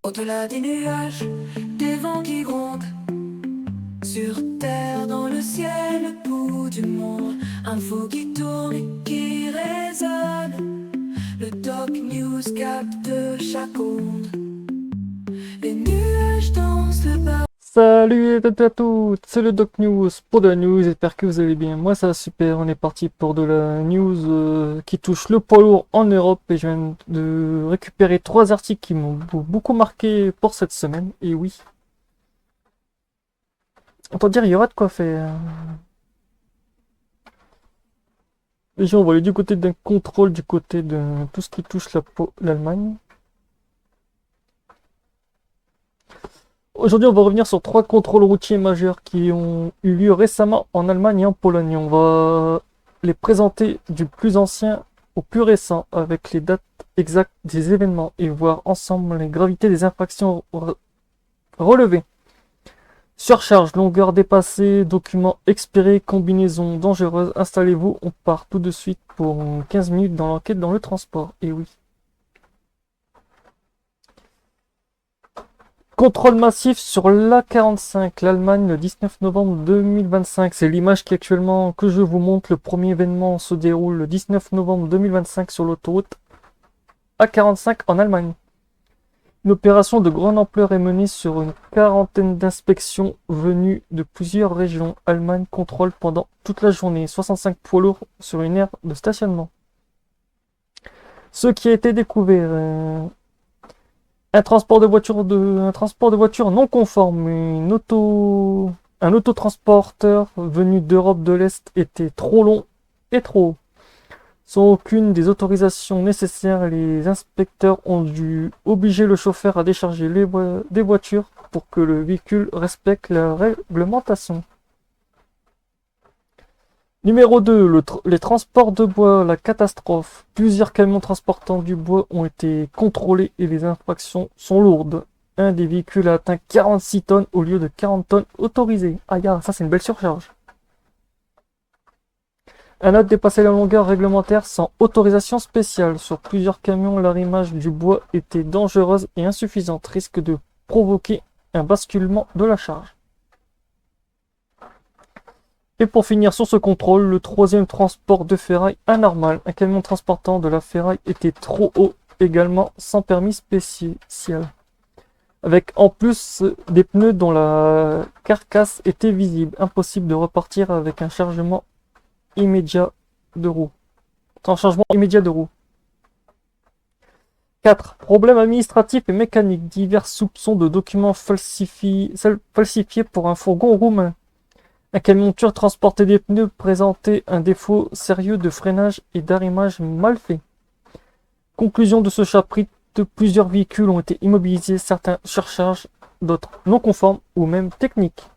Au-delà des nuages, des vents qui grondent, sur terre, dans le ciel, le bout du monde, info qui tourne et qui résonne. Le Doc News capte chaque onde. Les nuages dansent le bas. Salut à toutes, c'est le Doc News pour de la news, j'espère que vous allez bien. Moi ça va super, on est parti pour de la news qui touche le poids lourd en Europe et je viens de récupérer 3 articles qui m'ont beaucoup marqué pour cette semaine. Et oui, autant dire il y aura de quoi faire. Déjà on va aller du côté d'un contrôle, du côté de tout ce qui touche l'Allemagne. Aujourd'hui, on va revenir sur 3 contrôles routiers majeurs qui ont eu lieu récemment en Allemagne et en Pologne. On va les présenter du plus ancien au plus récent avec les dates exactes des événements et voir ensemble les gravités des infractions relevées. Surcharge, longueur dépassée, documents expirés, combinaison dangereuse. Installez-vous, on part tout de suite pour 15 minutes dans l'enquête dans le transport. Et oui. Contrôle massif sur l'A45, l'Allemagne, le 19 novembre 2025. C'est l'image qui actuellement que je vous montre. Le premier événement se déroule le 19 novembre 2025 sur l'autoroute A45 en Allemagne. Une opération de grande ampleur est menée sur une quarantaine d'inspections venues de plusieurs régions. Allemagne contrôle pendant toute la journée 65 poids lourds sur une aire de stationnement. Ce qui a été découvert... Un transport de voiture non conforme, un autotransporteur venu d'Europe de l'Est était trop long et trop haut. Sans aucune des autorisations nécessaires, les inspecteurs ont dû obliger le chauffeur à décharger des voitures pour que le véhicule respecte la réglementation. Numéro 2, les transports de bois, la catastrophe. Plusieurs camions transportant du bois ont été contrôlés et les infractions sont lourdes. Un des véhicules a atteint 46 tonnes au lieu de 40 tonnes autorisées. Aïe, ça c'est une belle surcharge. Un autre dépassait la longueur réglementaire sans autorisation spéciale. Sur plusieurs camions, l'arrimage du bois était dangereuse et insuffisante, risque de provoquer un basculement de la charge. Et pour finir sur ce contrôle, le troisième transport de ferraille anormal. Un camion transportant de la ferraille était trop haut, également sans permis spécial. Avec en plus des pneus dont la carcasse était visible. Impossible de repartir avec un chargement immédiat de roue. Sans changement immédiat de roue. 4. Problèmes administratifs et mécaniques. Divers soupçons de documents falsifiés pour un fourgon roumain. Un camion-tueur transportait des pneus présentait un défaut sérieux de freinage et d'arrimage mal fait. Conclusion de ce chapitre, plusieurs véhicules ont été immobilisés, certains surchargent, d'autres non conformes ou même techniques.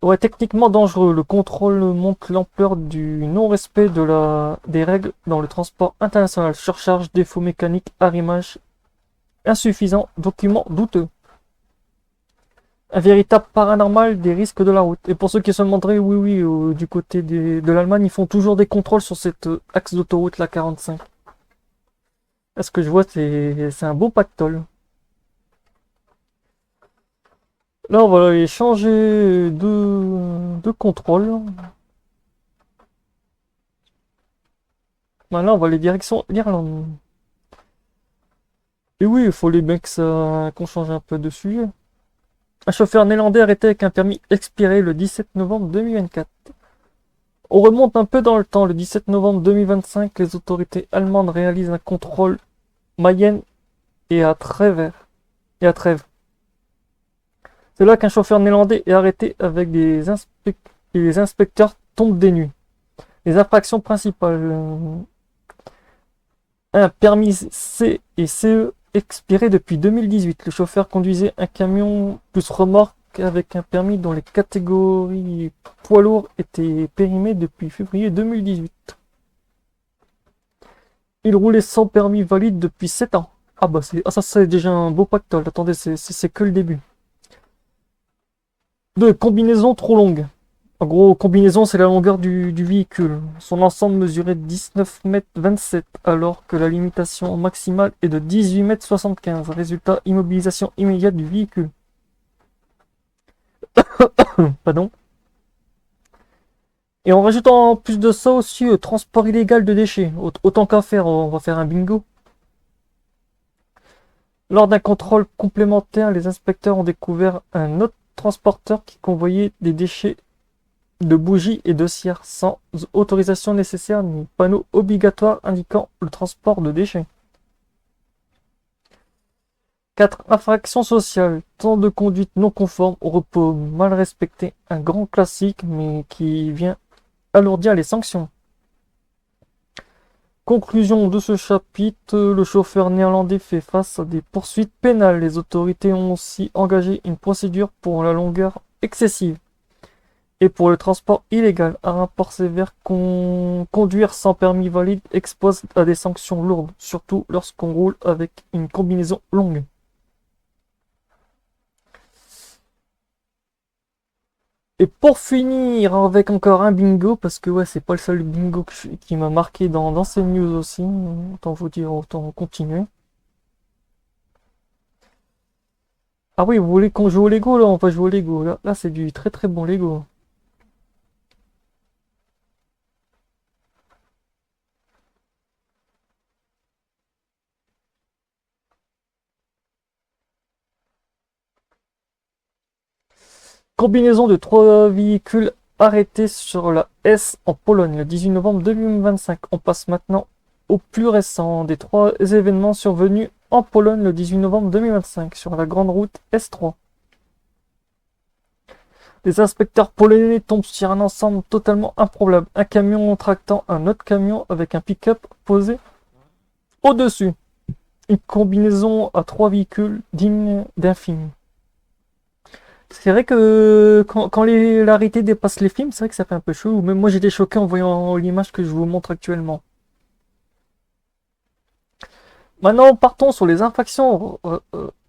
Ouais, techniquement dangereux, le contrôle montre l'ampleur du non-respect des règles dans le transport international. Surcharge, défaut mécanique, arrimage insuffisant, documents douteux. Un véritable paranormal des risques de la route. Et pour ceux qui se demanderaient, oui, du côté de l'Allemagne, ils font toujours des contrôles sur cet axe d'autoroute, la 45. Là, ce que je vois, c'est un beau pactole. Là, on va aller changer de contrôle. Maintenant, on va aller direction l'Irlande. Et oui, il faut bien qu'on change un peu de sujet. Un chauffeur néerlandais arrêté avec un permis expiré le 17 novembre 2024. On remonte un peu dans le temps. Le 17 novembre 2025, les autorités allemandes réalisent un contrôle Mayenne et à Trèves. C'est là qu'un chauffeur néerlandais est arrêté avec et les inspecteurs tombent des nues. Les infractions principales. Un permis C et CE expiré depuis 2018. Le chauffeur conduisait un camion plus remorque avec un permis dont les catégories poids lourds étaient périmées depuis février 2018. Il roulait sans permis valide depuis 7 ans. Ça c'est déjà un beau pactole. Attendez, c'est que le début. 2. Combinaison trop longue. En gros, combinaison, c'est la longueur du véhicule. Son ensemble mesurait 19 mètres 27, alors que la limitation maximale est de 18 mètres 75. Résultat, immobilisation immédiate du véhicule. Pardon. Et on rajoute en plus de ça aussi transport illégal de déchets. Autant qu'à faire, on va faire un bingo. Lors d'un contrôle complémentaire, les inspecteurs ont découvert un autre transporteur qui convoyait des déchets de bougies et de cire sans autorisation nécessaire ni panneau obligatoire indiquant le transport de déchets. 4. Infraction sociale. Temps de conduite non conforme au repos mal respecté. Un grand classique mais qui vient alourdir les sanctions. Conclusion de ce chapitre, le chauffeur néerlandais fait face à des poursuites pénales. Les autorités ont aussi engagé une procédure pour la longueur excessive. Et pour le transport illégal, un rapport sévère conduire sans permis valide expose à des sanctions lourdes, surtout lorsqu'on roule avec une combinaison longue. Et pour finir avec encore un bingo, parce que ouais, c'est pas le seul bingo qui m'a marqué dans ces news aussi, autant vous dire, autant continuer. Ah oui, vous voulez qu'on joue au Lego là? On va jouer au Lego. Là c'est du très très bon Lego. Combinaison de 3 véhicules arrêtés sur la S en Pologne le 18 novembre 2025. On passe maintenant au plus récent des 3 événements survenus en Pologne le 18 novembre 2025 sur la grande route S3. Les inspecteurs polonais tombent sur un ensemble totalement improbable. Un camion tractant un autre camion avec un pick-up posé au-dessus. Une combinaison à 3 véhicules digne d'un film. C'est vrai que quand la réalité dépasse les films, c'est vrai que ça fait un peu chaud. Même moi j'étais choqué en voyant l'image que je vous montre actuellement. Maintenant partons sur les infractions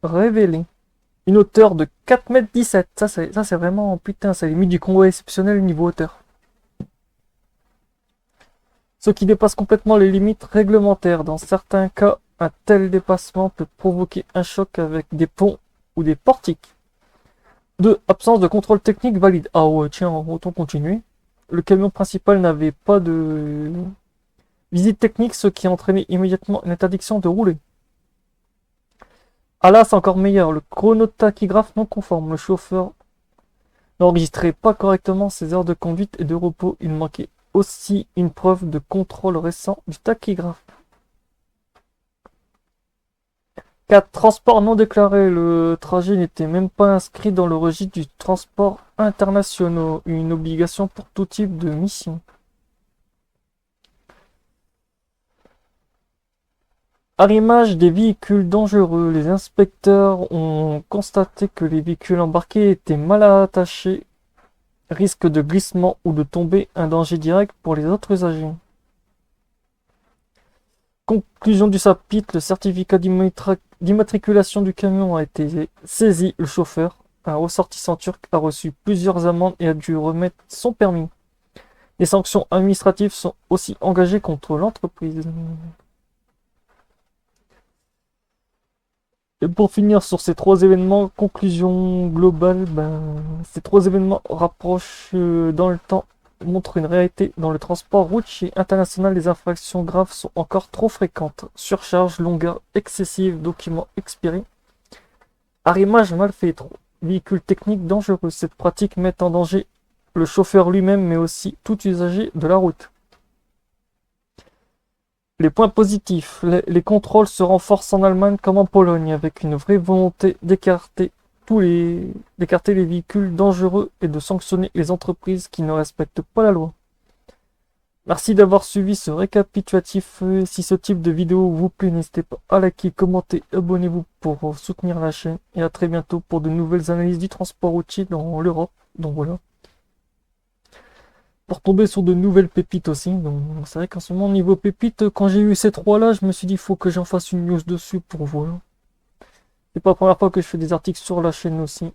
révélées. Une hauteur de 4,17 m. Ça c'est vraiment, putain, c'est limite du convoi exceptionnel niveau hauteur. Ce qui dépasse complètement les limites réglementaires. Dans certains cas, un tel dépassement peut provoquer un choc avec des ponts ou des portiques. 2. Absence de contrôle technique valide. Ah ouais, tiens, autant continuer. Le camion principal n'avait pas de visite technique, ce qui entraînait immédiatement une interdiction de rouler. Ah là, c'est encore meilleur. Le chronotachygraphe non conforme. Le chauffeur n'enregistrait pas correctement ses heures de conduite et de repos. Il manquait aussi une preuve de contrôle récent du tachygraphe. 4. Transport non déclaré. Le trajet n'était même pas inscrit dans le registre du transport international. Une obligation pour tout type de mission. Arrimage des véhicules dangereux. Les inspecteurs ont constaté que les véhicules embarqués étaient mal attachés. Risque de glissement ou de tomber, un danger direct pour les autres usagers. Conclusion du chapitre, le certificat d'immatriculation du camion a été saisi. Le chauffeur, un ressortissant turc, a reçu plusieurs amendes et a dû remettre son permis. Des sanctions administratives sont aussi engagées contre l'entreprise. Et pour finir sur ces 3 événements, conclusion globale, ces 3 événements rapprochent dans le temps, montrent une réalité dans le transport routier international. Les infractions graves sont encore trop fréquentes. Surcharge, longueur excessive, documents expirés, arrimage mal fait, véhicules techniques dangereux. Cette pratique met en danger le chauffeur lui-même, mais aussi tout usager de la route. Les points positifs, les contrôles se renforcent en Allemagne comme en Pologne, avec une vraie volonté d'écarter les véhicules dangereux et de sanctionner les entreprises qui ne respectent pas la loi. Merci d'avoir suivi ce récapitulatif. Si ce type de vidéo vous plaît, n'hésitez pas à liker, commenter, abonnez-vous pour soutenir la chaîne. Et à très bientôt pour de nouvelles analyses du transport routier dans l'Europe. Donc voilà. Pour tomber sur de nouvelles pépites aussi. Donc c'est vrai qu'en ce moment, niveau pépites, quand j'ai eu ces 3 là, je me suis dit il faut que j'en fasse une news dessus pour voilà. C'est pas la première fois que je fais des articles sur la chaîne aussi.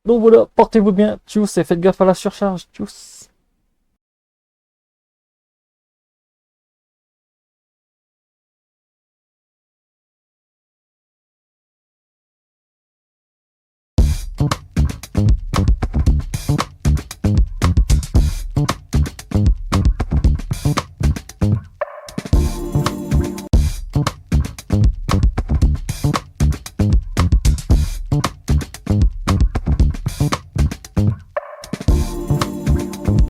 Donc voilà, portez-vous bien, tchuss, et faites gaffe à la surcharge, tchuss.